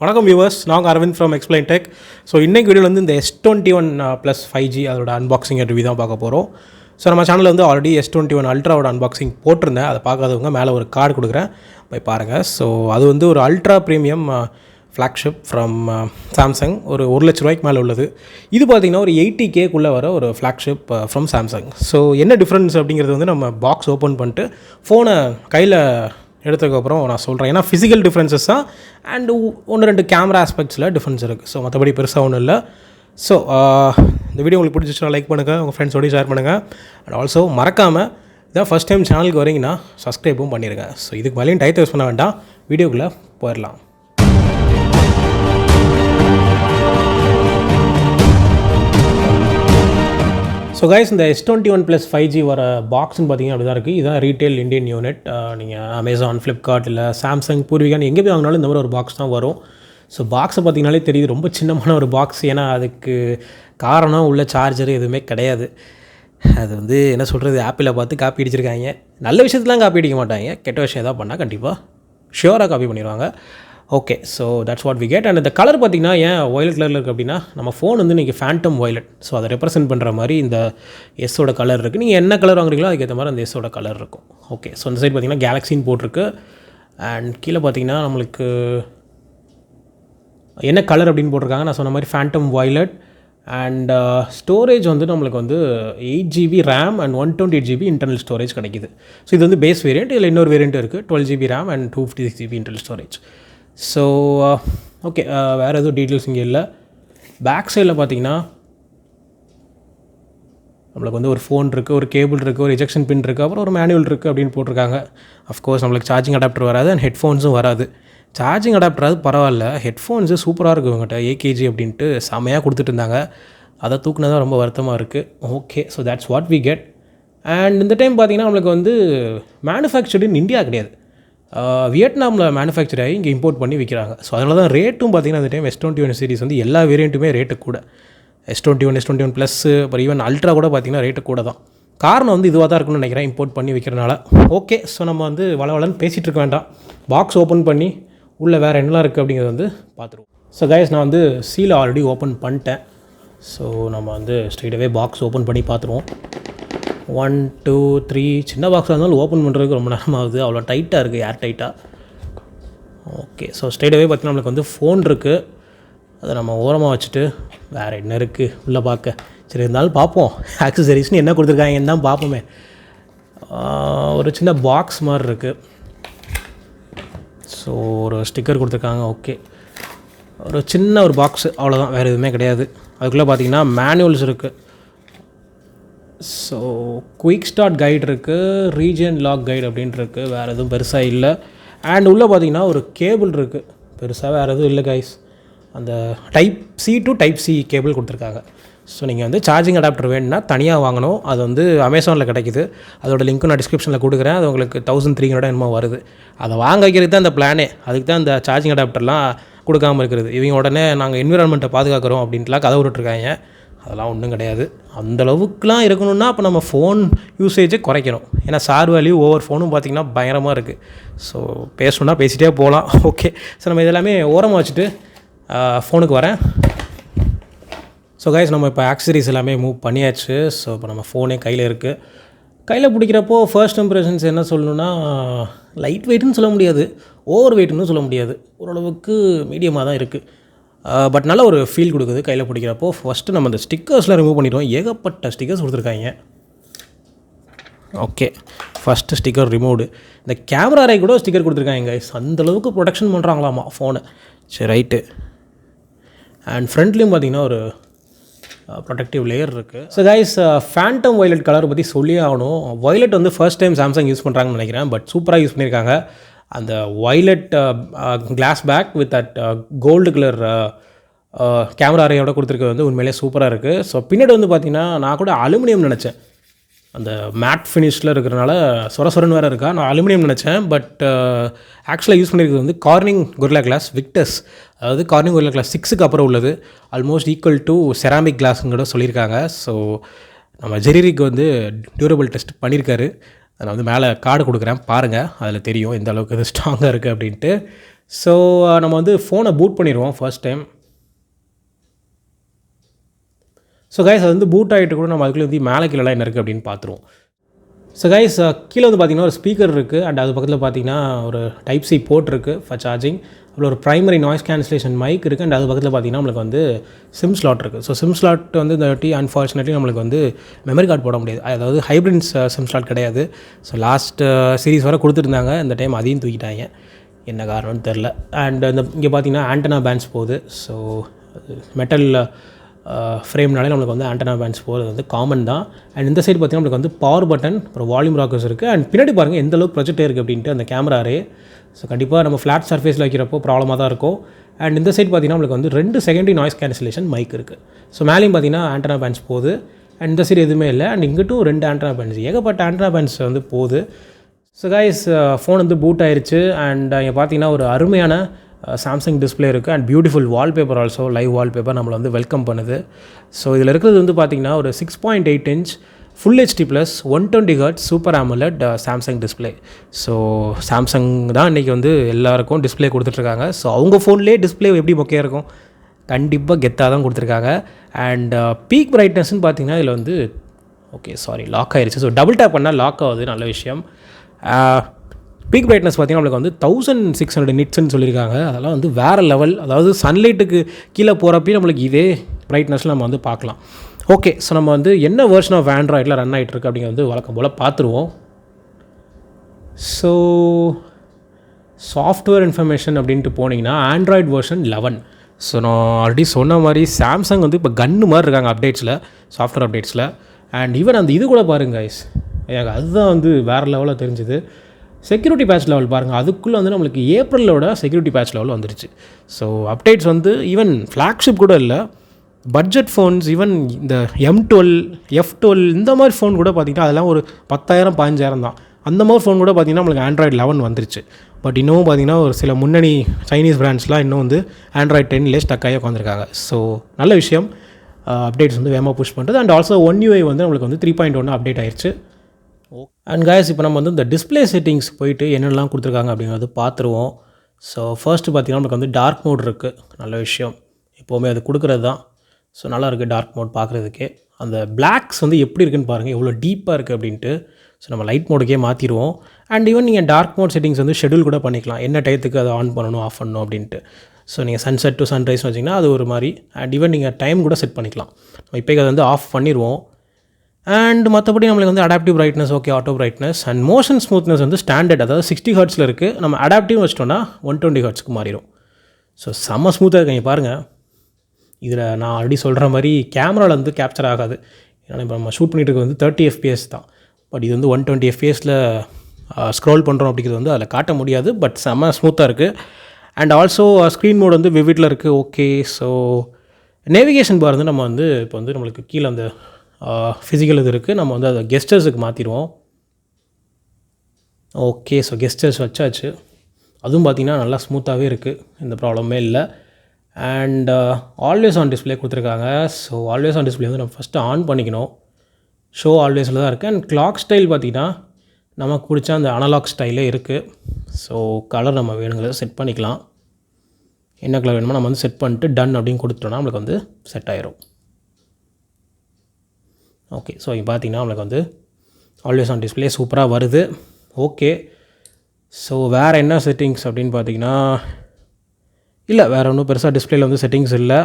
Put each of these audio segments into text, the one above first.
வணக்கம் வியூவர்ஸ், நாங்கள் Aravind from Explain Tech. So இன்றைக்கு வீடியோவில் வந்து இந்த S21 + 5G அதோட அன்பாக்சிங் ரிவ்யூ தான் பார்க்க போகிறோம். ஸோ நம்ம சேனலில் வந்து ஆல்ரெடி S21 அல்ட்ராவோட அன்பாக்சிங் போட்டிருந்தேன். அதை பார்க்காதவங்க மேலே ஒரு கார்டு கொடுக்குறேன், போய் பாருங்கள். ஸோ அது வந்து ஒரு ultra premium flagship from Samsung. ஒரு ₹1,00,000 மேலே உள்ளது. இது பார்த்திங்கன்னா ஒரு 80Kக்குள்ளே வர ஒரு ஃப்ளாக்ஷிப் ஃப்ரம் சாம்சங். ஸோ என்ன டிஃப்ரென்ஸ் அப்படிங்கிறது வந்து நம்ம பாக்ஸ் ஓப்பன் பண்ணிட்டு ஃபோனை கையில் எடுத்ததுக்கப்புறம் நான் சொல்கிறேன். ஏன்னா ஃபிசிக்கல் டிஃப்ரென்சஸ் தான் அண்ட் 1-2 கேமரா ஆஸ்பெக்ட்ஸில் டிஃப்ரென்ஸ் இருக்குது. ஸோ மற்றபடி பெருசாக ஒன்றும் இல்லை. ஸோ இந்த வீடியோ உங்களுக்கு பிடிச்சிச்சுன்னா லைக் பண்ணுங்கள், உங்கள் ஃப்ரெண்ட்ஸோடய ஷேர் பண்ணுங்கள். அண்ட் ஆல்சோ மறக்காமல் இதான் ஃபஸ்ட் டைம் சேனலுக்கு வரீங்கன்னா சப்ஸ்கிரைபும் பண்ணிடுங்க. ஸோ இதுக்கு மேலேயும் டைத்தை யூஸ் பண்ண வேண்டாம், வீடியோக்குள்ளே போயிடலாம். ஸோ கைஸ், இந்த S21 + 5G வர பாக்ஸ்ன்னு பார்த்தீங்கன்னா அப்படி தான் இருக்குது. இதுதான் ரீட்டெயில் இந்தியன் யூனிட். நீங்கள் அமேசான், ஃப்ளிப்கார்ட் இல்லை சாம்சங், பூர்விகான்னு எங்கே போய் வாங்கினாலும் இந்த மாதிரி ஒரு பாக்ஸ் தான் வரும். ஸோ பாக்ஸை பார்த்தீங்கனாலே தெரியுது, ரொம்ப சின்னமான ஒரு பாக்ஸ். ஏன்னா அதுக்கு காரணம் உள்ள சார்ஜர் எதுவுமே கிடையாது. அது வந்து என்ன சொல்கிறது, ஆப்பிளை பார்த்து காப்பி அடிச்சிருக்காங்க. நல்ல விஷயத்துலாம் காப்பி அடிக்க மாட்டாங்க, கெட்ட விஷயம் எதாவது பண்ணால் கண்டிப்பாக ஷியோராக காப்பி பண்ணிடுவாங்க. Okay, so that's what we get. And இந்த கலர் பார்த்திங்கன்னா ஏன் வயலட் கலரில் இருக்குது அப்படின்னா, நம்ம ஃபோன் வந்து இன்றைக்கி ஃபேண்டம் வயலட். ஸோ அதை ரெப்ரசென்ட் பண்ணுற மாதிரி இந்த எஸ்ஸோட கலர் இருக்குது. நீங்கள் என்ன கலர் வாங்குறீங்களோ அதுக்கேற்ற மாதிரி அந்த எஸ்ஸோட கலர் இருக்கும். ஓகே, ஸோ இந்த சைடு பார்த்திங்கன்னா கேலக்ஸின்னு போட்டிருக்கு. அண்ட் கீழே பார்த்திங்கன்னா நம்மளுக்கு என்ன கலர் அப்படின்னு போட்டிருக்காங்க. நான் சொன்ன மாதிரி ஃபேண்டம் வயலட். அண்ட் ஸ்டோரேஜ் வந்து நம்மளுக்கு வந்து 8GB RAM and 128GB internal storage கிடைக்கிது. ஸோ இது வந்து பேஸ் வேரியண்ட். இதில் இன்னொரு வேரியண்ட் இருக்குது, 12GB RAM and 256GB internal storage. So okay, வேறு எதுவும் டீட்டெயில்ஸ் இங்கே இல்லை. பேக் சைடில் பார்த்தீங்கன்னா நம்மளுக்கு வந்து ஒரு ஃபோன் இருக்குது, ஒரு கேபிள் இருக்குது, ஒரு எஜெக்ஷன் பின் இருக்குது, அப்புறம் ஒரு மேனுவல் இருக்குது அப்படின்னு போட்டிருக்காங்க. அஃப்கோர்ஸ் நம்மளுக்கு சார்ஜிங் அடாப்டர் வராது அண்ட் ஹெட்ஃபோன்ஸும் வராது. சார்ஜிங் அடாப்டர் அது பரவாயில்ல, ஹெட்ஃபோன்ஸு சூப்பராக இருக்குது இவங்ககிட்ட. AKG அப்படின்ட்டு செமையாக கொடுத்துட்டு இருந்தாங்க. அதை தூக்குனதான் ரொம்ப வருத்தமாக இருக்குது. Okay, so that's what we get. And இந்த டைம் பார்த்திங்கன்னா நம்மளுக்கு வந்து மேனுஃபேக்சர்டு இன் இந்தியா கிடையாது, வியட்நாமில் மேனுஃபேக்சர் ஆகி இங்கே இம்போர்ட் பண்ணி விற்கிறாங்க. ஸோ அதனால தான் ரேட்டும் பார்த்திங்கன்னா இந்த டைம் S21 சீரிஸ் வந்து எல்லா வேரியண்ட்டுமே ரேட்டு கூட. S21, S21+, அப்புறம் ஈவன் அல்ட்ரா கூட பார்த்திங்கன்னா ரேட்டு கூட தான். காரணம் வந்து இதுவாக தான் இருக்குன்னு நினைக்கிறேன், இம்போர்ட் பண்ணி விற்கிறனால. ஓகே, ஸோ நம்ம வந்து வளவலன்னு பேசிகிட்டு இருக்க வேண்டாம், பாக்ஸ் ஓப்பன் பண்ணி உள்ளே வேறு என்னலாம் இருக்குது அப்படிங்கிறது வந்து பார்த்துருவோம். ஸோ கைஸ், நான் வந்து சீலை ஆல்ரெடி ஓப்பன் பண்ணிட்டேன். ஸோ நம்ம வந்து ஸ்ட்ரெயிட்டாகவே பாக்ஸ் ஓப்பன் பண்ணி பார்த்துருவோம். 1, 2, 3 சின்ன பாக்ஸாக இருந்தாலும் ஓப்பன் பண்ணுறதுக்கு ரொம்ப நேரம் ஆகுது, அவ்வளோ டைட்டாக இருக்குது, ஏர் டைட்டாக. ஓகே, ஸோ ஸ்ட்ரெயிட்டாகவே பார்த்திங்கன்னா நம்மளுக்கு வந்து ஃபோன் இருக்குது. அதை நம்ம ஓரமாக வச்சுட்டு வேறு என்ன இருக்குது உள்ளே பார்க்க. சரி, இருந்தாலும் பார்ப்போம் ஆக்சசரிஸ்னு என்ன கொடுத்துருக்காங்கன்னு தான் பார்ப்போமே. ஒரு சின்ன பாக்ஸ் மாதிரி இருக்குது. ஸோ ஒரு ஸ்டிக்கர் கொடுத்துருக்காங்க. ஓகே, ஒரு சின்ன ஒரு பாக்ஸு, அவ்வளோதான், வேறு எதுவுமே கிடையாது. அதுக்குள்ளே பார்த்திங்கன்னா மேனுவல்ஸ் இருக்குது. ஸோ குயிக் ஸ்டார்ட் கைடு இருக்குது, ரீஜன் லாக் கைடு அப்படின்ட்டு இருக்குது. வேறு எதுவும் பெருசாக இல்லை. அண்ட் உள்ளே பார்த்திங்கன்னா ஒரு கேபிள் இருக்குது, பெருசாக வேறு எதுவும் இல்லை கைஸ். அந்த Type-C to Type-C கேபிள் கொடுத்துருக்காங்க. ஸோ நீங்கள் வந்து சார்ஜிங் அடாப்டர் வேணும்னா தனியாக வாங்கணும். அது வந்து அமேசானில் கிடைக்கிது. அதோட லிங்க்கும் நான் டிஸ்கிரிப்ஷனில் கொடுக்குறேன். அது உங்களுக்கு 1300 என்னமோ வருது. அதை வாங்க வைக்கிறது தான் அந்த பிளானே. அதுக்கு தான் இந்த சார்ஜிங் அடாப்டர்லாம் கொடுக்காமல் இருக்கிறது. இவங்க உடனே நாங்கள் என்விரான்மெண்ட்டை பாதுகாக்கிறோம் அப்படின்ட்டுலாம் கதை விட்டுருக்காங்க. அதெல்லாம் ஒன்றும் கிடையாது. அந்தளவுக்குலாம் இருக்கணும்னா அப்போ நம்ம ஃபோன் யூசேஜை குறைக்கணும். ஏன்னா சார் வேல்யூ ஒவ்வொரு ஃபோனும் பார்த்திங்கன்னா பயங்கரமாக இருக்குது. ஸோ பேசணுன்னா பேசிகிட்டே போகலாம். ஓகே, ஸோ நம்ம இதெல்லாமே ஓரமாக வச்சுட்டு ஃபோனுக்கு வரேன். ஸோ கைஸ், நம்ம இப்போ ஆக்சசரிஸ் எல்லாமே மூவ் பண்ணியாச்சு. ஸோ இப்போ நம்ம ஃபோனே கையில் இருக்குது. கையில் பிடிக்கிறப்போ ஃபர்ஸ்ட் இம்ப்ரெஷன்ஸ் என்ன சொல்லணுன்னா, லைட் வெயிட்னு சொல்ல முடியாது, ஓவர் வெயிட்னு சொல்ல முடியாது, ஓரளவுக்கு மீடியமாக தான் இருக்குது. பட் நல்ல ஒரு ஃபீல் கொடுக்குது கையில் பிடிக்கிறப்போ. ஃபஸ்ட்டு நம்ம இந்த ஸ்டிக்கர்ஸ்லாம் ரிமூவ் பண்ணிடுவோம். ஏகப்பட்ட ஸ்டிக்கர்ஸ் கொடுத்துருக்காங்க. Okay, first sticker removed. இந்த கேமரா ரே கூட ஸ்டிக்கர் கொடுத்துருக்காங்க கைஸ். அந்தளவுக்கு ப்ரொடெக்ஷன் பண்ணுறாங்களாமா ஃபோனை. சரி, ரைட்டு. அண்ட் ஃப்ரண்ட்லேயும் பார்த்திங்கன்னா ஒரு ப்ரொடெக்டிவ் லேயர் இருக்குது. ஸோ கைஸ், ஃபேண்டம் வயலட் கலரை பற்றி சொல்லி ஆகணும். வயலட் வந்து ஃபர்ஸ்ட் டைம் சாம்சங் யூஸ் பண்ணுறாங்கன்னு நினைக்கிறேன். பட் சூப்பராக யூஸ் பண்ணியிருக்காங்க. அந்த violet glass back with that gold colour camera அரேயோட கொடுத்துருக்கிறது வந்து உண்மையிலே சூப்பராக இருக்குது. ஸோ பின்னாடி வந்து பார்த்திங்கன்னா நான் கூட அலுமினியம் நினச்சேன், அந்த மேட் ஃபினிஷில் இருக்கிறனால சொரன்னு வேறு இருக்கா. நான் அலுமினியம் நினச்சேன். பட் ஆக்சுவலாக யூஸ் பண்ணியிருக்கிறது வந்து கார்னிங் கொரில்லா கிளாஸ் விக்டஸ். அதாவது கார்னிங் கொரில்லா கிளாஸ் 6க்கு அப்புறம் உள்ளது. ஆல்மோஸ்ட் ஈக்குவல் டு செராமிக் கிளாஸுன்னு கூட சொல்லியிருக்காங்க. ஸோ நம்ம ஜெரிரிக்கு வந்து டியூரபிள் டெஸ்ட் பண்ணியிருக்காரு. நான் வந்து மேலே கார்டு கொடுக்குறேன், பாருங்கள், அதில் தெரியும் எந்த அளவுக்கு இது ஸ்ட்ராங்காக இருக்குது அப்படின்ட்டு. ஸோ நம்ம வந்து ஃபோனை பூட் பண்ணிடுவோம் ஃபர்ஸ்ட் டைம். ஸோ கைஸ் அது வந்து பூட் ஆகிட்டு கூட நம்ம அதுக்குள்ளே வந்து மேலே கீழெல்லாம் என்ன இருக்குது அப்படின்னு பார்த்துருவோம். ஸோ கைஸ் கீழே வந்து பார்த்திங்கன்னா ஒரு ஸ்பீக்கர் இருக்குது அண்ட் அது பக்கத்தில் பார்த்திங்கன்னா ஒரு டைப் சி போர்ட் இருக்குது ஃபார் சார்ஜிங். அப்புறம் ஒரு ப்ரைமரி நாய்ஸ் கேன்சலேஷன் மைக் இருக்குது அண்ட் அது பக்கத்தில் பார்த்திங்கன்னா நம்மளுக்கு வந்து சிம் ஸ்லாட் இருக்குது. ஸோ சிம் ஸ்லாட் வந்து இந்த வாட்டி அன்ஃபார்ச்சுனேட்லி நம்மளுக்கு வந்து மெமரி கார்டு போட முடியாது. அதாவது ஹைப்ரிட் சிம் ஸ்லாட் கிடையாது. ஸோ லாஸ்ட் சீரிஸ் வரை கொடுத்துருந்தாங்க, இந்த டைம் அதையும் தூக்கிட்டாங்க, என்ன காரணம்னு தெரில. அண்ட் இந்த இங்கே பார்த்திங்கன்னா ஆண்டனா பேண்ட்ஸ் போகுது. ஸோ மெட்டல் ஃப்ரேம்னாலே நம்மளுக்கு வந்து ஆண்டனா பேண்ட்ஸ் போகிறது வந்து காமன் தான். அண்ட் இந்த சைடு பார்த்திங்கன்னா நம்மளுக்கு வந்து பவர் பட்டன், அப்புறம் வால்யூம் ராக்கர்ஸ் இருக்குது. அண்ட் பின்னாடி பாருங்கள் எந்த அளவுக்கு ப்ரொஜெக்டே இருக்குது அப்படின்ட்டு அந்த கேமராரே. ஸோ கண்டிப்பாக நம்ம ஃப்ளாட் சர்ஃபேஸில் வைக்கிறப்போ ப்ராப்ளமாக தான் இருக்கும். அண்ட் இந்த சைடு பார்த்திங்கன்னா நம்மளுக்கு வந்து 2 செகண்டரி நாய்ஸ் கேன்சலேஷன் மைக் இருக்குது. ஸோ மேலேயும் பார்த்திங்கன்னா ஆண்டனா பேண்ட்ஸ் போகுது. அண்ட் இந்த சைடு எதுவுமே இல்லை. அண்ட் இங்கிட்டும் 2 ஆண்டனா பேண்ட்ஸ், ஏகப்பட்ட ஆண்டனா பேண்ட்ஸ் வந்து போகுது. ஸோ கைஸ் ஃபோன் வந்து பூட் ஆயிடுச்சு. அண்ட் இங்கே பார்த்திங்கன்னா ஒரு அருமையான சாம்சங் டிஸ்பிளே இருக்குது and beautiful wallpaper, also live wallpaper நம்மளை வந்து வெல்கம் பண்ணுது. ஸோ இதில் இருக்கிறது வந்து பார்த்திங்கன்னா ஒரு 6.8 inch full HD plus 120 Hz super AMOLED Samsung display. So Samsung தான் இன்றைக்கி வந்து எல்லாருக்கும் டிஸ்பிளே கொடுத்துட்ருக்காங்க. ஸோ அவங்க ஃபோன்லேயே டிஸ்பிளே எப்படி மொக்கையாக இருக்கும், கண்டிப்பாக கெத்தாக தான் கொடுத்துருக்காங்க. அண்ட் பீக் பிரைட்னஸ்ன்னு பார்த்திங்கன்னா இதில் வந்து லாக் ஆயிடுச்சு. ஸோ டபுள் டேப் பண்ணால் லாக் ஆகுது, நல்ல விஷயம். பீக் பிரைட்னஸ் பார்த்திங்கன்னா நம்மளுக்கு வந்து 1600 nitsன்னு சொல்லியிருக்காங்க. அதெல்லாம் வந்து வேறு லெவல். அதாவது சன்லைட்டுக்கு கீழே போகிறப்பையும் நம்மளுக்கு இதே பிரைட்னஸில் நம்ம வந்து பார்க்கலாம். ஓகே, ஸோ நம்ம வந்து என்ன வெர்ஷன் ஆஃப் ஆண்ட்ராய்டில் ரன் ஆகிட்டுருக்கு அப்படிங்க வந்து வழக்கம் போல் பார்த்துருவோம். ஸோ சாஃப்ட்வேர் இன்ஃபர்மேஷன் அப்படின்ட்டு போனீங்கன்னா ஆண்ட்ராய்டு வெர்ஷன் 11. ஸோ நான் ஆல்ரெடி சொன்ன மாதிரி சாம்சங் வந்து இப்போ கன்னு மாதிரி இருக்காங்க அப்டேட்ஸில், சாஃப்ட்வேர் அப்டேட்ஸில். அண்ட் ஈவன் அந்த இது கூட பாருங்க கைஸ், எனக்கு அதுதான் வந்து வேறு லெவலில் தெரிஞ்சுது. செக்யூரிட்டி பேட்ச் லெவல் பாருங்கள், அதுக்குள்ளே வந்து நம்மளுக்கு ஏப்ரலோட செக்யூரிட்டி பேட்ச் லெவல் வந்துருச்சு. ஸோ அப்டேட்ஸ் வந்து ஈவன் ஃப்ளாக்ஷிப் கூட இல்லை, பட்ஜெட் ஃபோன்ஸ், ஈவன் இந்த M12 F12 இந்த மாதிரி ஃபோன் கூட பார்த்திங்கன்னா அதெல்லாம் ஒரு 10,000-15,000 தான். அந்த மாதிரி ஃபோன் கூட பார்த்திங்கன்னா நம்மளுக்கு ஆண்ட்ராய்டு 11 வந்துருச்சு. பட் இன்னும் பார்த்திங்கன்னா ஒரு சில முன்னணி சைனீஸ் பிராண்ட்ஸ்லாம் இன்னும் வந்து ஆண்ட்ராய்டு 10லேயே ஸ்டக் ஆகி உட்காந்துருக்காங்க. ஸோ நல்ல விஷயம், அப்டேட்ஸ் வந்து வேகமாக புஷ் பண்ணுறது. அண்ட் ஆல்சோ One UI வந்து நம்மளுக்கு வந்து 3.1 அப்டேட் ஆயிடுச்சு. அண்ட் கைஸ் இப்போ நம்ம வந்து இந்த டிஸ்பிளே செட்டிங்ஸ் போயிட்டு என்னெல்லாம் கொடுத்துருக்காங்க அப்படிங்கிறது பார்த்துருவோம். ஸோ ஃபர்ஸ்ட்டு பார்த்திங்கன்னா நமக்கு வந்து டார்க் மோட் இருக்குது, நல்ல விஷயம், எப்போவுமே அது கொடுக்குறது தான். ஸோ நல்லா இருக்குது டார்க் மோட் பார்க்குறதுக்கே. அந்த பிளாக்ஸ் வந்து எப்படி இருக்குன்னு பாருங்கள், எவ்வளோ டீப்பாக இருக்குது அப்படின்ட்டு. ஸோ நம்ம லைட் மோடுக்கே மாற்றிடுவோம். அண்ட் ஈவன் நீங்கள் டார்க் மோட் செட்டிங்ஸ் வந்து ஷெடியூல் கூட பண்ணிக்கலாம், என்ன டயத்துக்கு அதை ஆன் பண்ணணும் ஆஃப் பண்ணணும் அப்படின்ட்டு. ஸோ நீங்கள் சன்செட் டு சன்ரைஸ்னு வச்சிங்கன்னா அது ஒரு மாதிரி. அண்ட் ஈவன் நீங்கள் டைம் கூட செட் பண்ணிக்கலாம். நம்ம இப்போ அதை வந்து ஆஃப் பண்ணிடுவோம். அண்ட் மற்றபடி நம்மளுக்கு வந்து adaptive brightness okay, auto brightness and motion smoothness வந்து ஸ்டாண்டர்ட், அதாவது 60 Hz இருக்குது. நம்ம அடாப்டிவ் வச்சிட்டோன்னா 120 Hz மாறிடும். ஸோ செம்ம ஸ்மூத்தாக இருக்குங்க பாருங்கள். இதில் நான் ஆல்ரெடி சொல்கிற மாதிரி கேமராவில் வந்து கேப்சர் ஆகாது. ஏன்னா இப்போ நம்ம ஷூட் பண்ணிட்டு இருக்கிறது வந்து 30 FPS தான். பட் இது வந்து 120 FPSல ஸ்க்ரோல் பண்ணுறோம் அப்படிங்கிறது வந்து அதில் காட்ட முடியாது. பட் செம்ம ஸ்மூத்தாக இருக்குது. அண்ட் ஆல்சோ ஸ்க்ரீன் மோட் வந்து விவிட்டில் இருக்குது. ஓகே, ஸோ நேவிகேஷன் பார் வந்து நம்ம வந்து இப்போ வந்து நம்மளுக்கு கீழே அந்த ஃபிசிக்கல் இது இருக்குது, நம்ம வந்து அதை கெஸ்டர்ஸுக்கு மாற்றிடுவோம். ஓகே, ஸோ கெஸ்டர்ஸ் வச்சாச்சு. அதுவும் பார்த்திங்கன்னா நல்லா ஸ்மூத்தாகவே இருக்குது, எந்த ப்ராப்ளமே இல்லை. அண்ட் ஆல்வேஸ் ஆன் டிஸ்பிளே கொடுத்துருக்காங்க. ஸோ ஆல்வேஸ் ஆன் டிஸ்பிளே வந்து நம்ம ஃபஸ்ட்டு ஆன் பண்ணிக்கணும். ஷோ ஆல்வேஸில் தான் இருக்குது. அண்ட் கிளாக் ஸ்டைல் பார்த்திங்கன்னா நமக்கு பிடிச்ச அந்த அனலாக் ஸ்டைலே இருக்குது. ஸோ கலர் நம்ம வேணுங்கிறத செட் பண்ணிக்கலாம், என்ன கலர் வேணுமோ நம்ம வந்து செட் பண்ணிட்டு டன் அப்படின்னு கொடுத்துட்டோன்னா நம்மளுக்கு வந்து செட் ஆயிரும். ஓகே, ஸோ இங்கே பார்த்திங்கன்னா நம்மளுக்கு வந்து ஆல்வேஸ் ஆன் டிஸ்பிளே சூப்பராக வருது. ஓகே, ஸோ வேறு என்ன செட்டிங்ஸ் அப்படின்னு பார்த்திங்கன்னா இல்லை, வேறு ஒன்றும் பெருசாக டிஸ்பிளேயில் வந்து செட்டிங்ஸ் இல்லை.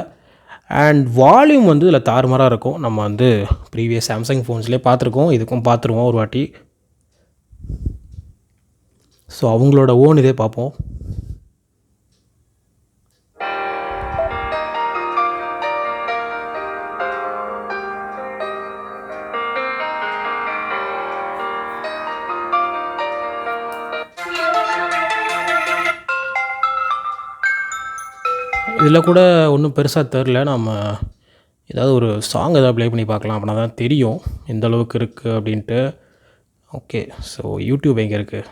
அண்ட் வால்யூம் வந்து இதில் தாறுமாறாக இருக்கும். நம்ம வந்து ப்ரீவியஸ் சாம்சங் ஃபோன்ஸ்லேயே பார்த்துருக்கோம், இதுக்கும் பார்த்துருவோம் ஒரு வாட்டி. ஸோ அவங்களோட ஓன் இதே பார்ப்போம். இதில் கூட ஒன்றும் பெருசாக தெரில. நம்ம ஏதாவது ஒரு சாங் எதாவது ப்ளே பண்ணி பார்க்கலாம், அப்படின்னா தான் தெரியும் எந்த அளவுக்கு இருக்குது அப்படின்ட்டு. ஓகே, ஸோ யூடியூப் எங்கே இருக்குது?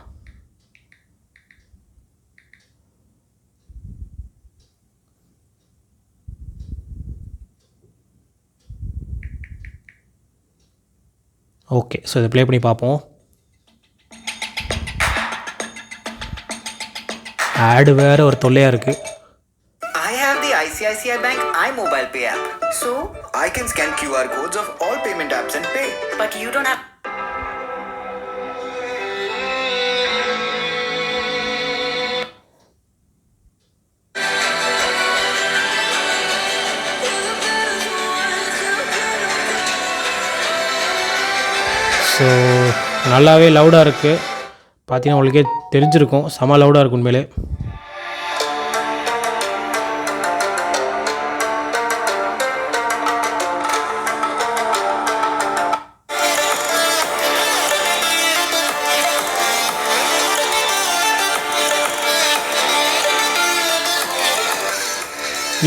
ஓகே, ஸோ இதை ப்ளே பண்ணி பார்ப்போம். ஆடு வேறு ஒரு தொல்லையாக இருக்குது. I have the ICICI Bank iMobile Pay app. So, I can scan QR codes of all payment apps and pay. But you don't have... so நல்லாவே லவுடாக இருக்குது. பார்த்தீங்கன்னா உங்களுக்கே தெரிஞ்சிருக்கும், செம லவுடாக இருக்கும் உண்மையிலே.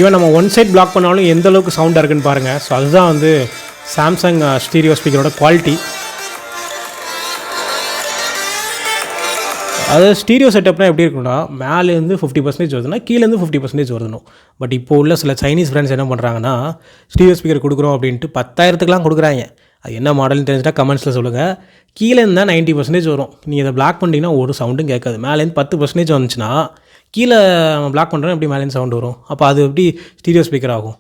ஈவன் நம்ம ஒன் சைட் பிளாக் பண்ணாலும் எந்த அளவுக்கு சவுண்டாக இருக்குன்னு பாருங்கள். ஸோ அதுதான் வந்து சாம்சங் ஸ்டீரியோ ஸ்பீக்கரோட குவாலிட்டி. அது ஸ்டீரியோ செட்டப்னா எப்படி இருக்குன்னா, மேலேருந்து 50% வருதுன்னா கீழேருந்து 50% வருதுணும். பட் இப்போ உள்ள சில சைனீஸ் ஃப்ரெண்ட்ஸ் என்ன பண்ணுறாங்கன்னா, ஸ்டீரியோ ஸ்பீக்கர் கொடுக்குறோம் அப்படின்ட்டு 10,000க்குலாம் கொடுக்குறாங்க. அது என்ன மாடல்னு தெரிஞ்சுட்டா கமெண்ட்ஸில் சொல்லுங்கள். கீழே இருந்தால் 90% வரும். நீங்கள் அதை பிளாக் பண்ணிட்டீங்கன்னா ஒரு சவுண்டும் கேட்காது. மேலேருந்து 10% வந்துச்சுன்னா கீழே பிளாக் பண்ணுறோம், எப்படி மேலேருந்து சவுண்டு வரும்? அப்போ அது எப்படி ஸ்டீரியோ ஸ்பீக்கர் ஆகும்?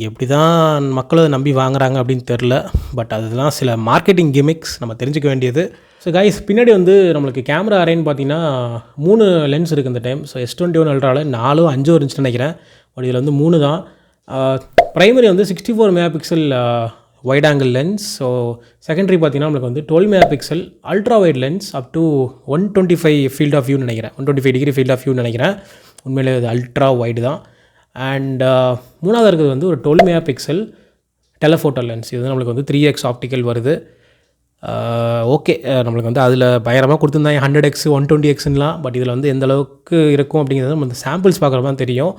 எப்படி தான் மக்களும் அதை நம்பி வாங்குறாங்க அப்படின்னு தெரில. பட் அதெல்லாம் சில மார்க்கெட்டிங் கிமிக்ஸ் நம்ம தெரிஞ்சுக்க வேண்டியது. ஸோ கைஸ், பின்னாடி வந்து நம்மளுக்கு கேமரா அரேன்னு பார்த்தீங்கன்னா 3 லென்ஸ் இருக்குது இந்த டைம். ஸோ S21 அல்ட்ராவில் 4 5 இருந்துச்சுன்னு நினைக்கிறேன். பட் இதில் வந்து 3 தான். ப்ரைமரி வந்து 64 mega pixel wide angle lens. So secondary பார்த்தீங்கன்னா நம்மளுக்கு வந்து 12 mega pixel ultra wide lens up to 125 field of வியூன்னு நினைக்கிறேன். 125 டிகிரி ஃபீல்ட் ஆஃப் வியூன்னு நினைக்கிறேன். உண்மையிலே அது அல்ட்ரா வைடு தான். அண்ட் மூணாவது இருக்கிறது வந்து ஒரு 12 மெகா பிக்சல் டெலஃபோட்டோ லென்ஸ். இது நம்மளுக்கு வந்து 3x ஆப்டிக்கல் வருது. ஓகே, நம்மளுக்கு வந்து அதில் பயங்கரமாக கொடுத்துருந்தாங்க 100x 120xலாம். பட் இதில் வந்து எந்த அளவுக்கு இருக்கும் அப்படிங்கிறது நம்ம வந்து சாம்பிள்ஸ் பார்க்குற தான் தெரியும்.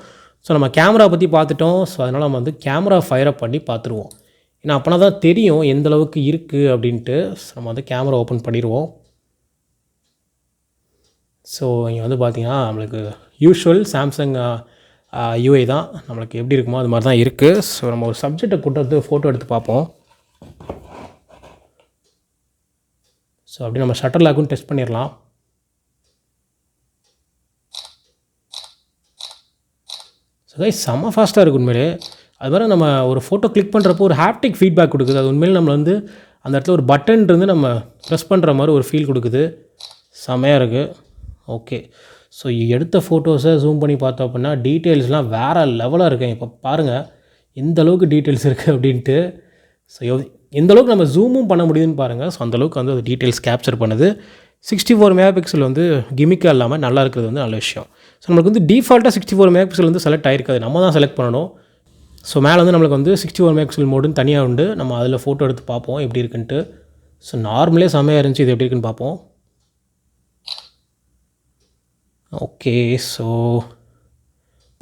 ஸோ நம்ம கேமரா பற்றி பார்த்துட்டோம். ஸோ அதனால் நம்ம வந்து கேமரா ஃபயர் அப் பண்ணி பார்த்துருவோம். ஏன்னா அப்போனா தான் தெரியும் எந்த அளவுக்கு இருக்குது அப்படின்ட்டு. நம்ம வந்து கேமரா ஓப்பன் பண்ணிடுவோம். ஸோ இங்கே வந்து பார்த்திங்கன்னா நம்மளுக்கு யூஷுவல் சாம்சங் UI தான். நம்மளுக்கு எப்படி இருக்குமோ அது மாதிரி தான் இருக்குது. ஸோ நம்ம ஒரு சப்ஜெக்டை கொண்டு ஃபோட்டோ எடுத்து பார்ப்போம். ஸோ அப்படி நம்ம ஷட்டர் லாக்கும் டெஸ்ட் பண்ணிடலாம். ஸோ கைஸ், செம்ம ஃபாஸ்ட்டாக இருக்குது உண்மையிலே. அது மாதிரி நம்ம ஒரு ஃபோட்டோ கிளிக் பண்ணுறப்போ ஒரு ஹாப்டிக் ஃபீட்பேக் கொடுக்குது. அது உண்மையிலே நம்ம வந்து அந்த இடத்துல ஒரு பட்டன் இருந்து நம்ம ப்ரெஸ் பண்ணுற மாதிரி ஒரு ஃபீல் கொடுக்குது. செம்மையாக இருக்குது. ஓகே, ஸோ எடுத்த ஃபோட்டோஸை ஜூம் பண்ணி பார்த்தோம் அப்படின்னா டீட்டெயில்ஸ்லாம் வேறு லெவலாக இருக்குது. இப்போ பாருங்கள் எந்த அளவுக்கு டீட்டெயில்ஸ் இருக்குது அப்படின்ட்டு. ஸோ எந்த அளவுக்கு நம்ம ஜூமும் பண்ண முடியுதுன்னு பாருங்கள். ஸோ அந்தளவுக்கு வந்து அது டீட்டெயில்ஸ் கேப்சர் பண்ணுது. 64 மெகா பிக்சல் வந்து கிமிக்காக இல்லாமல் நல்லா இருக்கிறது வந்து நல்ல விஷயம். ஸோ நம்மளுக்கு வந்து டிஃபால்ட்டாக 64 மெகா பிக்சல் வந்து செலக்ட் ஆகிருக்காது, நம்ம தான் செலக்ட் பண்ணணும். ஸோ மேலே வந்து நம்மளுக்கு வந்து 64 மெகா பிக்சல் மோடுன்னு தனியாக உண்டு. நம்ம அதில் ஃபோட்டோ எடுத்து பார்ப்போம் எப்படி இருக்குன்ட்டு. ஸோ நார்மலே செம்மையாக இருந்துச்சு. இது எப்படி இருக்குன்னு பார்ப்போம். ஓகே, ஸோ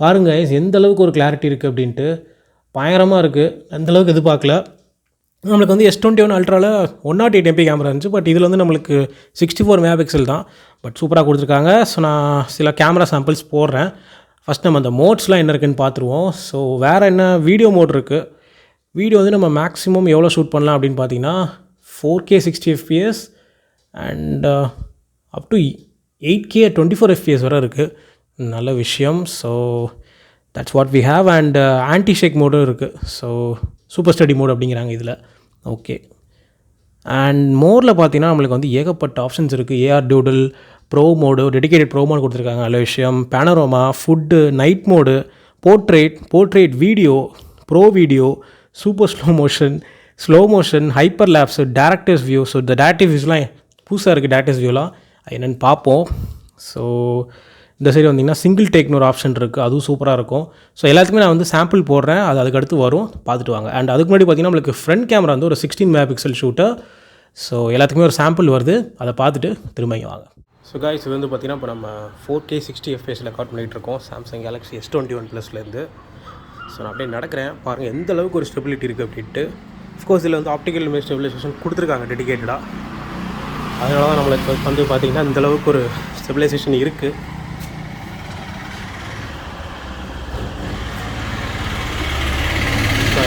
பாருங்கள் எந்த அளவுக்கு ஒரு கிளாரிட்டி இருக்குது அப்படின்ட்டு. பயங்கரமாக இருக்குது. அந்தளவுக்கு எதிர்பார்க்கல. நம்மளுக்கு வந்து S21 அல்ட்ராவில் 108 MP கேமரா இருந்துச்சு. பட் இதில் வந்து நம்மளுக்கு 64 மெகா பிக்சல் தான். பட் சூப்பராக கொடுத்துருக்காங்க. ஸோ நான் சில கேமரா சாம்பிள்ஸ் போடுறேன். ஃபஸ்ட் நம்ம அந்த மோட்ஸ்லாம் என்ன இருக்குதுன்னு பார்த்துருவோம். ஸோ வேறு என்ன வீடியோ மோட் இருக்குது. வீடியோ வந்து நம்ம மேக்ஸிமம் எவ்வளோ ஷூட் பண்ணலாம் அப்படின்னு பார்த்தீங்கன்னா 4K 60 FPS and up to 8K 24 FPS வரை இருக்குது. நல்ல விஷயம். So that's what we have. And anti shake மோடும் இருக்குது. ஸோ சூப்பர் ஸ்டடி மோட் அப்படிங்கிறாங்க இதில். ஓகே, அண்ட் மோரில் பார்த்தீங்கன்னா நம்மளுக்கு வந்து ஏகப்பட்ட ஆப்ஷன்ஸ் இருக்குது. AR doodle, pro mode, dedicated pro mode கொடுத்துருக்காங்க. நல்ல விஷயம். Panorama, food, night mode, portrait video, pro video, super slow motion, hyper lapse, director's view. So இந்த டேரக்டர்ஸ் வியூஸ்லாம் புதுசாக இருக்குது. டேரக்டர்ஸ் வியூலாம் என்னென்னு பார்ப்போம். ஸோ இந்த சைடு வந்திங்கன்னா சிங்கிள் டேக்னு ஒரு ஆப்ஷன் இருக்குது. அதுவும் சூப்பராக இருக்கும். ஸோ எல்லாத்துக்குமே நான் வந்து சாம்பிள் போடுறேன். அது அதுக்கடுத்து வரும், பார்த்துட்டு வாங்க. அண்ட் அதுக்கு முன்னாடி பார்த்திங்கன்னா நம்மளுக்கு ஃப்ரண்ட் கேமரா வந்து ஒரு 16 மெகா பிக்சல் ஷூட்டர். ஸோ எல்லாத்துக்குமே ஒரு சாம்பிள் வருது. அதை பார்த்துட்டு திரும்ப வாங்க. ஸோ கைஸ், இது வந்து பார்த்திங்கன்னா இப்போ நம்ம 4K 60 FPSல ரெக்கார்ட் பண்ணிகிட்டு இருக்கோம் சாம்சங் கேலக்ஸி S21 ப்ளஸ்லேருந்து. ஸோ நான் அப்படியே நடக்கிறேன். பாருங்கள் எந்த அளவுக்கு ஒரு ஸ்டெபிலிட்டி இருக்குது அப்படின்ட்டு. அஃப்கோர்ஸ் இதில் வந்து ஆப்டிக்கல் இமேஜ் ஸ்டெபிலைசேஷன் கொடுத்துருக்காங்க டெடிகேட்டடாக. அதனால தான் நம்மளுக்கு வந்து பார்த்திங்கன்னா இந்தளவுக்கு ஒரு ஸ்டெபிலைசேஷன் இருக்குது.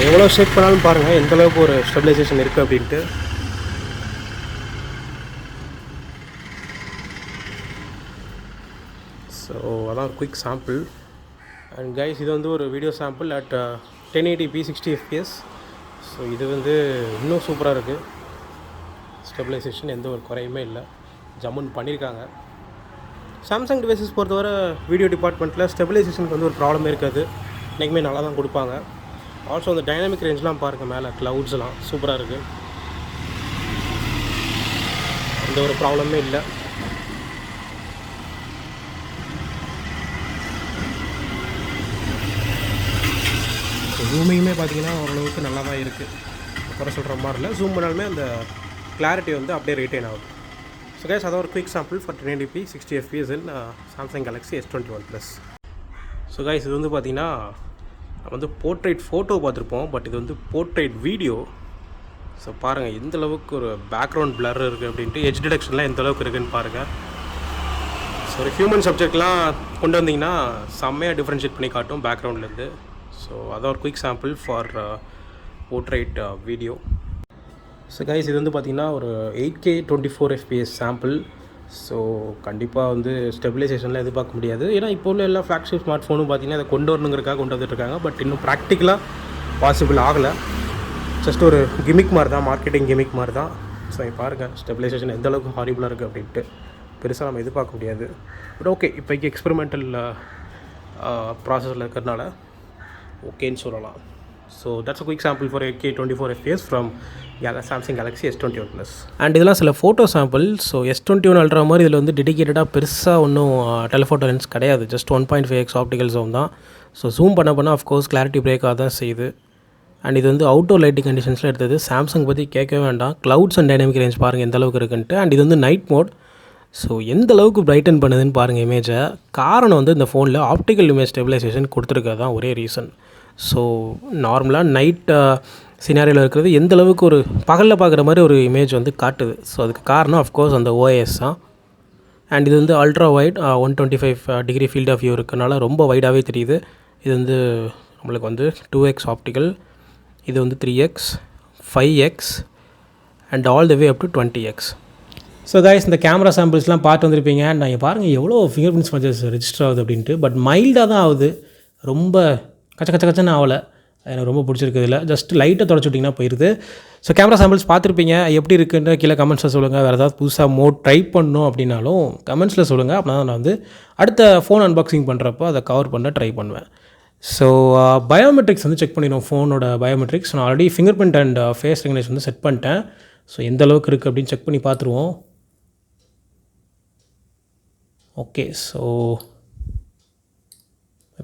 எவ்வளோ ஷேக் பண்ணாலும் பாருங்கள் எந்த அளவுக்கு ஒரு ஸ்டெபிலைசேஷன் இருக்குது அப்படின்ட்டு. ஸோ அதான் ஒரு குயிக் சாம்பிள். அண்ட் கைஸ் இது வந்து ஒரு video sample at 1080p 60 fps. So இது வந்து இன்னும் சூப்பராக இருக்குது. ஸ்டெபிலைசேஷன் எந்த ஒரு குறையுமே இல்லை, ஜம்முன்னு பண்ணியிருக்காங்க. சாம்சங் டிவைசஸ் பொறுத்தவரை வீடியோ டிபார்ட்மெண்ட்டில் ஸ்டெபிலைசேஷனுக்கு வந்து ஒரு ப்ராப்ளமே இருக்காது, இன்றைக்குமே நல்லா தான் கொடுப்பாங்க. ஆல்சோ அந்த டைனாமிக் ரேஞ்செலாம் பாருங்கள், மேலே க்ளவுட்ஸ்லாம் சூப்பராக இருக்குது, எந்த ஒரு ப்ராப்ளமே இல்லை. ஜூமிங்குமே பார்த்தீங்கன்னா ஓரளவுக்கு நல்லா தான் இருக்குது, குறை சொல்கிற மாதிரி இல்லை. ஜூம் பண்ணாலுமே அந்த கிளாரிட்டி வந்து அப்படியே ரிட்டைன் ஆகுது. ஸோ கைஸ் அதான் ஒரு quick sample for 1080p 60 fps in Samsung Galaxy S21 Plus. So guys இது வந்து பார்த்திங்கன்னா நம்ம வந்து போர்ட்ரேட் ஃபோட்டோ பார்த்துருப்போம், பட் இது வந்து போர்ட்ரேட் வீடியோ. ஸோ பாருங்கள் எந்த அளவுக்கு ஒரு பேக்ரவுண்ட் பிளர் இருக்குது அப்படின்ட்டு, எட்ஜ் டிடெக்ஷன்லாம் எந்த அளவுக்கு இருக்குதுன்னு பாருங்கள். ஸோ ஒரு ஹியூமன் சப்ஜெக்ட்லாம் கொண்டு வந்தீங்கன்னா செம்மையாக டிஃப்ரென்ஷியேட் பண்ணி காட்டும் பேக்ரவுண்ட்லேருந்து. ஸோ அதான் ஒரு quick sample for portrait video. So guys இது வந்து பார்த்திங்கன்னா ஒரு 8K 24 fps சாம்பிள். ஸோ கண்டிப்பாக வந்து ஸ்டெபிலைசேஷனில் எதிர்பார்க்க முடியாது, ஏன்னா இப்போ உள்ள எல்லா ஃப்ளாக்ஷிப் ஸ்மார்ட் ஃபோனும் பார்த்திங்கன்னா அதை கொண்டு வரணுங்கிறக்காக கொண்டு வந்துட்டுருக்காங்க. பட் இன்னும் ப்ராக்டிக்கலாக பாசிபிள் ஆகலை, ஜஸ்ட் ஒரு கிமிக் மாதிரி தான், மார்க்கெட்டிங் கிமிக் மாதிரி தான். ஸோ பாருங்கள் ஸ்டெபிலைசேஷன் எந்த அளவுக்கு ஹாரிபிளாக இருக்குது அப்படின்ட்டு பெருசாக நம்ம எதிர்பார்க்க முடியாது. பட் ஓகே, இப்போக்கி எக்ஸ்பெரிமெண்டல் ப்ராசஸில் இருக்கிறதுனால ஓகேன்னு சொல்லலாம். So that's a quick sample for 8K 24 fps from Samsung Galaxy S21 Plus. And இதெல்லாம் சில photo sample. So S21 Ultra மாதிரி இதில் வந்து டெடிக்கேட்டடாக பெருசாக ஒன்றும் டெலிஃபோட்டோ லென்ஸ் கிடையாது, ஜஸ்ட் 1.5x ஆப்டிக்கல் ஜூம் தான். ஸோ ஜூம் பண்ண அஃப்கோர்ஸ் கிளாரிட்டி பிரேக்காக தான் செய்யுது. அண்ட் இது வந்து அவுட்டோர் லைட்டிங் கண்டிஷன்ஸில் எடுத்தது. சாம்சங் பற்றி கேட்கவே வேண்டாம், க்ளவுட்ஸ் அண்ட் டைனாமிக் ரேஞ்ச் பாருங்கள் எந்த அளவுக்கு இருக்குன்ட்டு. அண்ட் இது வந்து நைட் மோட். ஸோ எந்த அளவுக்கு பிரைட்டன் பண்ணுதுன்னு பாருங்கள் இமேஜை. காரணம் வந்து இந்த ஃபோனில் ஆப்டிக்கல் இமேஜ் ஸ்டெபிலைசேஷன் கொடுத்துருக்கிறது தான் ஒரே ரீசன். ஸோ நார்மலாக நைட் சினாரியில் இருக்கிறது எந்த அளவுக்கு ஒரு பகலில் பார்க்குற மாதிரி ஒரு இமேஜ் வந்து காட்டுது. ஸோ அதுக்கு காரணம் அஃப்கோர்ஸ் அந்த OIS தான். அண்ட் இது வந்து ultra wide 125 degree field of view இருக்கனால ரொம்ப வைடாகவே தெரியுது. இது வந்து நம்மளுக்கு வந்து 2x ஆப்டிக்கல், இது வந்து 3x 5x and all the way up to 20x. So guys இந்த கேமரா சாம்பிள்ஸ்லாம் பார்த்து வந்திருப்பீங்க. நான் பாருங்கள் எவ்வளோ ஃபிங்கர் பிரிண்ட்ஸ் மச்சஸ் ரெஜிஸ்டர் ஆகுது அப்படின்ட்டு. பட் மைல்டாக தான் ஆகுது, ரொம்ப கச்சன்னு ஆகலை. எனக்கு ரொம்ப பிடிச்சிருக்கு. இதில் ஜஸ்ட் லைட்டை தொடச்சி விட்டிங்கன்னா போயிடுது. ஸோ கேமரா சாம்பிள்ஸ் பார்த்துருப்பீங்க, எப்படி இருக்குன்னு கீழே கமெண்ட்ஸில் சொல்லுங்கள். வேறு ஏதாவது புதுசாக மோட் ட்ரை பண்ணணும் அப்படின்னாலும் கமெண்ட்ஸில் சொல்லுங்கள். அப்படின்னா நான் வந்து அடுத்த ஃபோன் அன்பாக்சிங் பண்ணுறப்போ அதை கவர் பண்ண ட்ரை பண்ணுவேன். ஸோ பயோமெட்ரிக்ஸ் வந்து செக் பண்ணிடுவோம், ஃபோனோட பயோமெட்ரிக்ஸ். நான் already fingerprint and face recognition வந்து செட் பண்ணிட்டேன். ஸோ எந்த அளவுக்கு இருக்குது அப்படின்னு செக் பண்ணி பார்த்துருவோம். ஓகே, ஸோ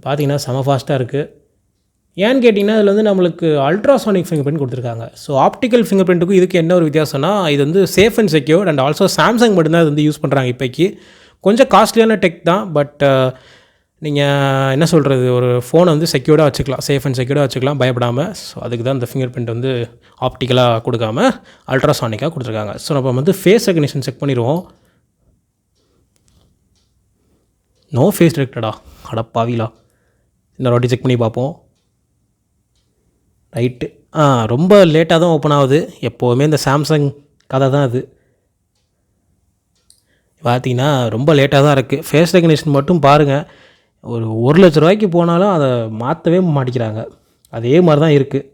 பார்த்தீங்கன்னா செம ஃபாஸ்ட்டாக இருக்குது. ஏன்னு கேட்டிங்கன்னா இதில் வந்து நம்மளுக்கு அல்ட்ராசானிக் ஃபிங்கர் பிரிண்ட் கொடுத்துருக்காங்க. ஸோ ஆப்டிக்கல் ஃபிங்கர் பிரிண்ட்டுக்கும் இதுக்கு என்ன ஒரு வித்தியாசம்னா, இது வந்து safe and secured. And also Samsung மட்டும்தான் இது வந்து யூஸ் பண்ணுறாங்க இப்போக்கி. கொஞ்சம் காஸ்ட்லியான டெக் தான், பட் நீங்கள் என்ன சொல்கிறது, ஒரு ஃபோனை வந்து செக்யூர்டாக வச்சுக்கலாம், சேஃப் அண்ட் செக்யூர்டாக வச்சுக்கலாம் பயப்படாமல். ஸோ அதுக்கு தான் இந்த ஃபிங்கர் பிரிண்ட் வந்து ஆப்டிக்கலாக கொடுக்காம அல்ட்ராசானிக்காக கொடுத்துருக்காங்க. ஸோ நம்ம வந்து ஃபேஸ் ரெகக்னிஷன் செக் பண்ணிடுவோம். நோ ஃபேஸ் டிடெக்டடா, அடப்பாவிலா. இன்னொரு வாட்டி செக் பண்ணி பார்ப்போம். ரைட்டு, ரொம்ப லேட்டாக தான் ஓப்பன் ஆகுது. எப்போவுமே இந்த சாம்சங் கதை தான் அது. பார்த்தீங்கன்னா ரொம்ப லேட்டாக தான் இருக்குது. ஃபேஸ் ரெகக்னிஷன் மட்டும் பாருங்கள், ஒரு 1,00,000 ரூபாய்க்கு போனாலும் அதை மாற்றவே மாட்டிக்கிறாங்க. அதே மாதிரி தான் இருக்குது,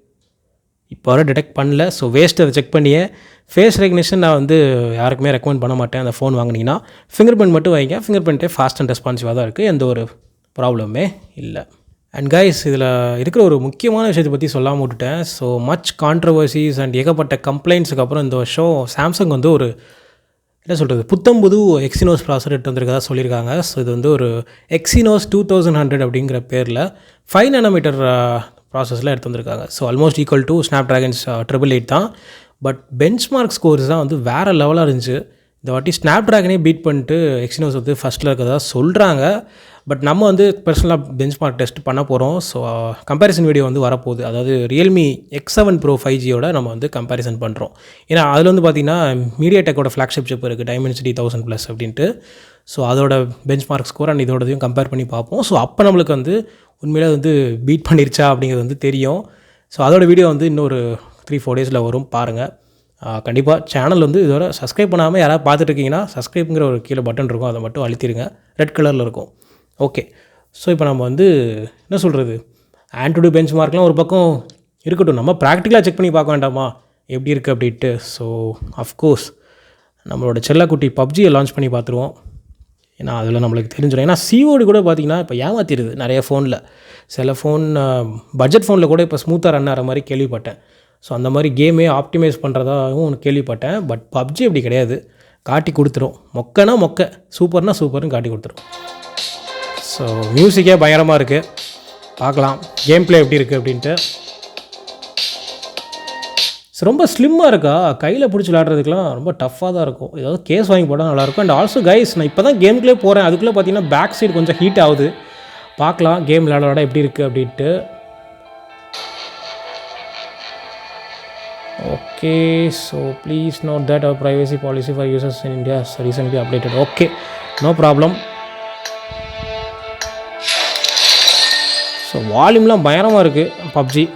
இப்போ வரை டிடெக்ட் பண்ணல. ஸோ வேஸ்ட் அதை செக் பண்ணியே. ஃபேஸ் ரெகக்னிஷன் நான் வந்து யாருக்குமே ரெக்கமெண்ட் பண்ண மாட்டேன். அந்த ஃபோன் வாங்கினீங்கன்னா ஃபிங்கர் பிரிண்ட் மட்டும் வைங்க. ஃபிங்கர் பிரிண்ட்டே ஃபாஸ்ட் அண்ட் ரெஸ்பான்சிவாக தான் இருக்குது, எந்த ஒரு ப்ராப்ளமே இல்லை. அண்ட் கைஸ் இதில் இருக்கிற ஒரு முக்கியமான விஷயத்தை பற்றி சொல்லாமல் விட்டுட்டேன். ஸோ மச் கான்ட்ரவர்சிஸ் அண்ட் ஏகப்பட்ட கம்ப்ளைண்ட்ஸுக்கு அப்புறம் இந்த வருஷம் சாம்சங் வந்து ஒரு என்ன சொல்கிறது, புத்தம்புது எக்ஸினோஸ் ப்ராசர் எடுத்து வந்திருக்கதா சொல்லியிருக்காங்க. ஸோ இது வந்து ஒரு எக்ஸினோஸ் 2100 அப்படிங்கிற பேரில் 5 nanometer ப்ராசஸில் எடுத்து வந்திருக்காங்க. So almost equal to snap dragons 888 தான். பட் பெஞ்ச்மார்க் ஸ்கோர்ஸ் தான் வந்து வேறு லெவலாக இருந்துச்சு. இந்த வாட்டி ஸ்னாப் ட்ராகனே பீட் பண்ணிட்டு எக்ஸினோஸ் வந்து ஃபஸ்ட்டில் இருக்கிறதா சொல்கிறாங்க. பட் நம்ம வந்து பர்சனலாக பெஞ்ச்மார்க் டெஸ்ட் பண்ண போகிறோம். ஸோ கம்பேரிசன் வீடியோ வந்து வரப்போகுது. அதாவது ரியல்மி X7 Pro 5Gயோட நம்ம வந்து கம்பேரிசன் பண்ணுறோம். ஏன்னா அதில் வந்து பார்த்திங்கன்னா மீடியாடெக்கோட ஃப்ளாக்ஷிப் சிப் இருக்குது, Dimensity 1000+ அப்படின்ட்டு. ஸோ அதோட பெஞ்ச்மார்க் ஸ்கோர் அண்ட் இதோடதையும் கம்பேர் பண்ணி பார்ப்போம். ஸோ அப்போ நம்மளுக்கு வந்து உண்மையிலே வந்து பீட் பண்ணிருச்சா அப்படிங்கிறது வந்து தெரியும். ஸோ அதோட வீடியோ வந்து இன்னொரு 3-4 டேஸில் வரும், பாருங்கள். கண்டிப்பாக சேனல் வந்து இதோட சப்ஸ்கிரைப் பண்ணாமல் யாராவது பார்த்துட்டு இருக்கீங்கன்னா சப்ஸ்கிரைப்புங்கிற ஒரு கீழே பட்டன் இருக்கும், அதை மட்டும் அழுத்திடுங்க, ரெட் கலரில் இருக்கும். ஓகே. ஸோ இப்போ நம்ம வந்து என்ன சொல்கிறது, ஆண்ட்ராய்டு பெஞ்ச் மார்க்லாம் ஒரு பக்கம் இருக்கட்டும், நம்ம ப்ராக்டிக்கலாக செக் பண்ணி பார்க்க வேண்டாமா எப்படி இருக்குது அப்படின்ட்டு. ஸோ அஃப்கோர்ஸ் நம்மளோட செல்லக்குட்டி பப்ஜியை லான்ச் பண்ணி பார்த்துருவோம். ஏன்னா அதில் நம்மளுக்கு தெரிஞ்சிடும். ஏன்னா சிஓடி கூட பார்த்திங்கன்னா இப்போ ஏமாற்றிடுது நிறைய ஃபோனில். சில ஃபோன் பட்ஜெட் ஃபோனில் கூட இப்போ ஸ்மூத்தாக ரன் ஆகிற மாதிரி கேள்விப்பட்டேன். ஸோ அந்த மாதிரி கேமே ஆப்டிமைஸ் பண்ணுறதாகவும் கேள்விப்பட்டேன். பட் பப்ஜி அப்படி கிடையாது, காட்டி கொடுத்துரும். மொக்கனா மொக்க, சூப்பர்னா சூப்பர்னு காட்டி கொடுத்துரும். ஸோ மியூசிக்கே பயங்கரமாக இருக்குது, பார்க்கலாம் கேம் ப்ளே எப்படி இருக்குது அப்படின்ட்டு. ரொம்ப ஸ்லிம்மாக இருக்கா, கையில் பிடிச்சி விளாட்றதுக்குலாம் ரொம்ப டஃப்பாக தான் இருக்கும். ஏதாவது கேஸ் வாங்கி போட்டால் நல்லாயிருக்கும். அண்ட் ஆல்சோ கைஸ், நான் இப்போ தான் கேம்குள்ளே போகிறேன், அதுக்குள்ளே பார்த்தீங்கன்னா பேக் சைடு கொஞ்சம் ஹீட் ஆகுது. பார்க்கலாம் கேம் விளாட எப்படி இருக்குது அப்படின்ட்டு. Okay, so please note that our privacy policy for users in India recently updated. Okay, no problem. So வால்யூம்லாம் பயங்கரமாக இருக்குது பப்ஜி.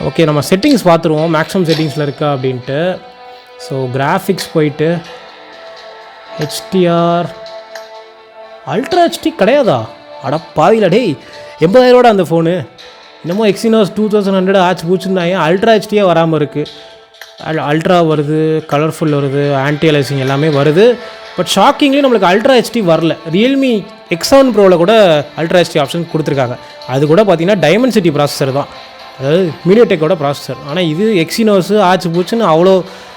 ஓகே, நம்ம செட்டிங்ஸ் பார்த்துருவோம் மேக்ஸிமம் செட்டிங்ஸில் இருக்கா அப்படின்ட்டு. ஸோ கிராஃபிக்ஸ் போயிட்டு ஹெச்டிஆர் அல்ட்ரா ஹெச்டி கிடையாதா? அட பாவில டேய், 80,000 அந்த ஃபோனு. இன்னமும் எக்ஸினோஸ் 2100 ஆச்சு பூச்சுருந்தாங்க. அல்ட்ரா ஹெச்டியாக வராமல் இருக்குது. அல்ட்ரா வருது, கலர்ஃபுல் வருது, ஆன்டி அலைசிங் எல்லாமே வருது. பட் ஷாக்கிங்லி நம்மளுக்கு அல்ட்ரா ஹெச்டி வரல. ரியல்மி X7 ப்ரோவில் கூட அல்ட்ரா ஹெச்டி ஆப்ஷன் கொடுத்துருக்காங்க. அது கூட பார்த்திங்கன்னா டைமென்சிட்டி ப்ராசஸர் தான், அதாவது மீடியாடெக்கோட ப்ராசஸர். ஆனால் இது எக்ஸினோஸு ஆச்சு பூச்சுன்னு அவ்வளோ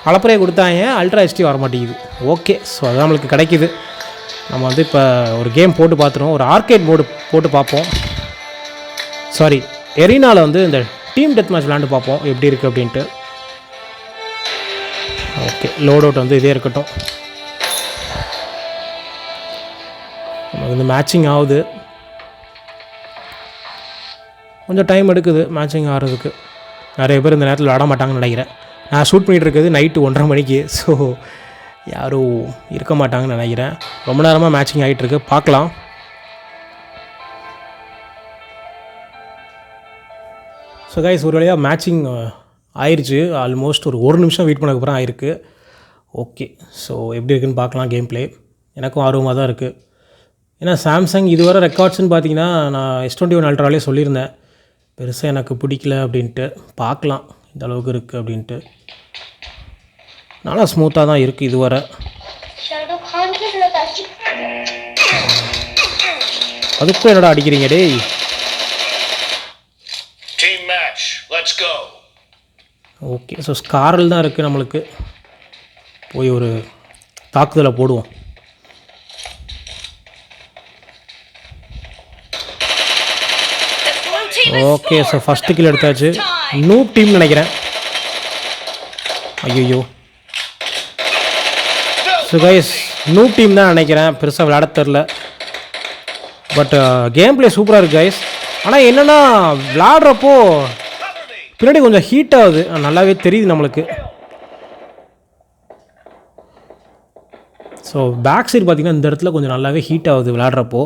அளப்பறையை கொடுத்தாங்க, அல்ட்ரா ஹெச்டி வர மாட்டேங்குது. ஓகே, ஸோ அது நம்மளுக்கு கிடைக்கிது. நம்ம வந்து இப்போ ஒரு கேம் போட்டு பார்த்துருவோம், ஒரு ஆர்கேட் மோடு போட்டு பார்ப்போம். சாரி, எரினாவில் வந்து இந்த டீம் டெத் மேட்ச் விளாண்டு பார்ப்போம் எப்படி இருக்குது அப்படின்ட்டு. ஓகே, லோட் அவுட் வந்து இதே இருக்கட்டும். நமக்கு வந்து மேட்சிங் ஆகுது, கொஞ்சம் டைம் எடுக்குது மேட்சிங் ஆகிறதுக்கு. நிறைய பேர் இந்த நேரத்தில் விளாட மாட்டாங்கன்னு நினைக்கிறேன். நான் ஷூட் பண்ணிகிட்டு இருக்கிறது நைட்டு 1:30 மணிக்கு. ஸோ யாரும் இருக்க மாட்டாங்கன்னு நினைக்கிறேன். ரொம்ப நேரமாக மேட்சிங் ஆகிட்டுருக்கு, பார்க்கலாம். ஸோ கைஸ், ஒரு வழியாக மேட்சிங் ஆயிடுச்சு. ஆல்மோஸ்ட் ஒரு நிமிஷம் வெயிட் பண்ணதுக்கப்புறம் ஆயிருக்கு. ஓகே, ஸோ எப்படி இருக்குதுன்னு பார்க்கலாம் கேம் ப்ளே. எனக்கும் ஆர்வமாக தான் இருக்குது. ஏன்னா சாம்சங் இதுவரை ரெக்கார்ட்ஸ்ன்னு பார்த்தீங்கன்னா நான் S21 அல்ட்ராலே சொல்லியிருந்தேன், பெருசாக எனக்கு பிடிக்கல அப்படின்ட்டு. பார்க்கலாம் இந்த அளவுக்கு இருக்குது அப்படின்ட்டு. நல்லா ஸ்மூத்தாக தான் இருக்குது இதுவரை. அதுக்கும் என்னடா அடிக்கிறீங்க டேய்? ஓகே, ஸோ ஸ்காரல் தான் இருக்குது நம்மளுக்கு. போய் ஒரு தாக்குதலை போடுவோம். ஓகே, ஸோ ஃபஸ்ட்டு கில் எடுத்தாச்சு. நூப் டீம் நினைக்கிறேன். ஐயோ, ஸோ கைஸ் நூப் டீம் தான் நினைக்கிறேன், பெருசாக விளையாட தெரில. பட் கேம் ப்ளே சூப்பராக இருக்குது கைஸ். ஆனால் என்னென்னா விளாட்றப்போ பின்னாடி கொஞ்சம் ஹீட் ஆகுது, நல்லாவே தெரியுது நம்மளுக்கு. ஸோ பேக் சைடு பார்த்திங்கன்னா இந்த இடத்துல கொஞ்சம் நல்லாவே ஹீட் ஆகுது விளாட்றப்போ.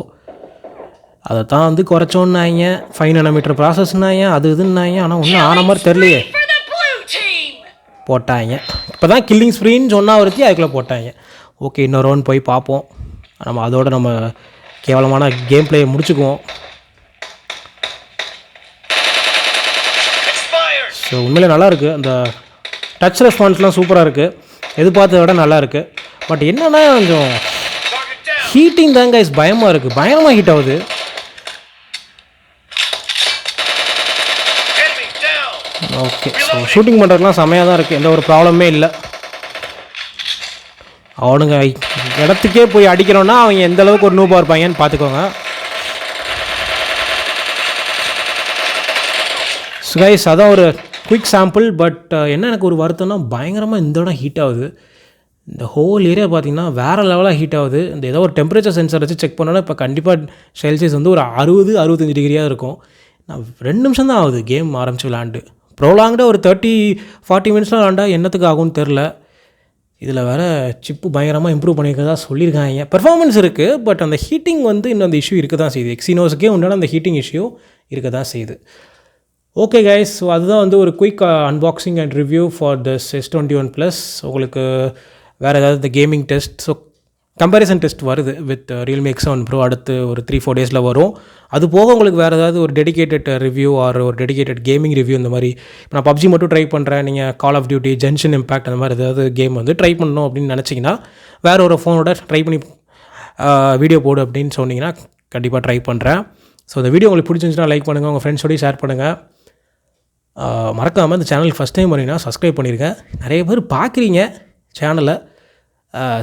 அதை தான் வந்து குறைச்சோன்னாங்க, 5 nm ப்ராசஸ்னாங்க, அது இதுன்னாங்க. ஆனால் ஒன்றும் ஆன மாதிரி தெரியலையே, போட்டாங்க. இப்போ தான் கில்லிங் ஸ்ப்ரீன்னு சொன்னால் ஒருத்தி அதுக்குள்ளே போட்டாங்க. ஓகே, இன்னொரு ரவுண்ட் போய் பார்ப்போம். நம்ம அதோட நம்ம கேவலமான கேம் பிளேயை முடிச்சுக்குவோம். ஸோ உண்மையிலே நல்லாயிருக்கு, அந்த டச் ரெஸ்பான்ஸ்லாம் சூப்பராக இருக்குது, எதிர்பார்த்ததை விட நல்லாயிருக்கு. பட் என்னென்னா கொஞ்சம் ஹீட்டிங் தாங்க கைஸ் பயமாக இருக்குது, பயங்கரமாக ஹீட் ஆகுது. ஓகே, ஸோ ஷூட்டிங் பண்ணுறதுலாம் செம்மையாக தான் இருக்குது, எந்த ஒரு ப்ராப்ளமே இல்லை. அவனுங்க இடத்துக்கே போய் அடிக்கிறோன்னா அவங்க எந்த அளவுக்கு ஒரு நூபாக இருப்பாங்கன்னு பார்த்துக்கோங்க. ஸோ கைஸ், அதான் ஒரு குயிக் சாம்பிள். பட் என்ன எனக்கு ஒரு வருத்தம்னா பயங்கரமாக இந்த இடம் ஹீட் ஆகுது. இந்த ஹோல் ஏரியா பார்த்திங்கன்னா வேறு லெவலாக ஹீட் ஆகுது. இந்த ஏதோ ஒரு டெம்பரேச்சர் சென்சர் வச்சு செக் பண்ணோன்னா இப்போ கண்டிப்பாக செல்சியஸ் வந்து ஒரு 60-65 டிகிரியாக இருக்கும். நான் 2 நிமிஷம் தான் ஆகுது கேம் ஆரம்பித்து விளாண்டு. ப்ரோலாங்டாக ஒரு 30-40 மினிட்ஸ்லாம் விளாண்டா என்னத்துக்கு ஆகும்னு தெரில. இதில் வேறு சிப்பு பயங்கரமாக இம்ப்ரூவ் பண்ணியிருக்கதா சொல்லியிருக்காங்க. பெர்ஃபார்மன்ஸ் இருக்குது, பட் அந்த ஹீட்டிங் வந்து இன்னும் அந்த இஷ்யூ இருக்க தான் செய்யுது. எக்ஸினோஸுக்கே உண்டான அந்த ஹீட்டிங் இஷ்யூ இருக்க தான் செய்யுது. ஓகே கைஸ், ஸோ அதுதான் வந்து ஒரு quick unboxing and review for this S21 Plus. உங்களுக்கு வேறு ஏதாவது இந்த gaming test, so comparison test வருது வித் ரியல்மி X7 Pro அடுத்து ஒரு 3-4 டேஸில் வரும். அது போக உங்களுக்கு வேறு ஏதாவது ஒரு டெடிகேட்டட் ரிவ்யூ ஆர் ஒரு டெடிகேட்டட் கேமிங் ரிவ்யூ இந்த மாதிரி இப்போ நான் PUBG மட்டும் ட்ரை பண்ணுறேன், நீங்கள் கால் ஆஃப் டியூட்டி, ஜென்ஷன் இம்பாக்ட் அந்த மாதிரி ஏதாவது கேம் வந்து ட்ரை பண்ணணும் அப்படின்னு நினச்சிங்கன்னா வேறு ஒரு ஃபோனோட ட்ரை பண்ணி வீடியோ போடு அப்படின்னு சொன்னீங்கன்னா கண்டிப்பாக ட்ரை பண்ணுறேன். ஸோ இந்த வீடியோ உங்களுக்கு பிடிச்சிருந்துச்சுன்னா லைக் பண்ணுங்கள், உங்கள் ஃப்ரெண்ட்ஸோடய ஷேர் பண்ணுங்கள். மறக்காமல் இந்த சேனலுக்கு ஃபஸ்ட் டைம் வரீங்கன்னா சப்ஸ்கிரைப் பண்ணிடுங்க. நிறைய பேர் பார்க்குறீங்க சேனலை,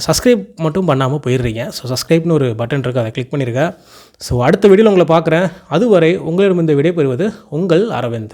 சப்ஸ்கிரைப் மட்டும் பண்ணாமல் போயிடுறீங்க. ஸோ சப்ஸ்கிரைப்னு ஒரு பட்டன் இருக்குது, அதை கிளிக் பண்ணிடுங்க. ஸோ அடுத்த வீடியோவில் உங்களை பார்க்குறேன். அதுவரை உங்களிடம் இந்த விடை பெறுவது உங்கள் அரவிந்த்.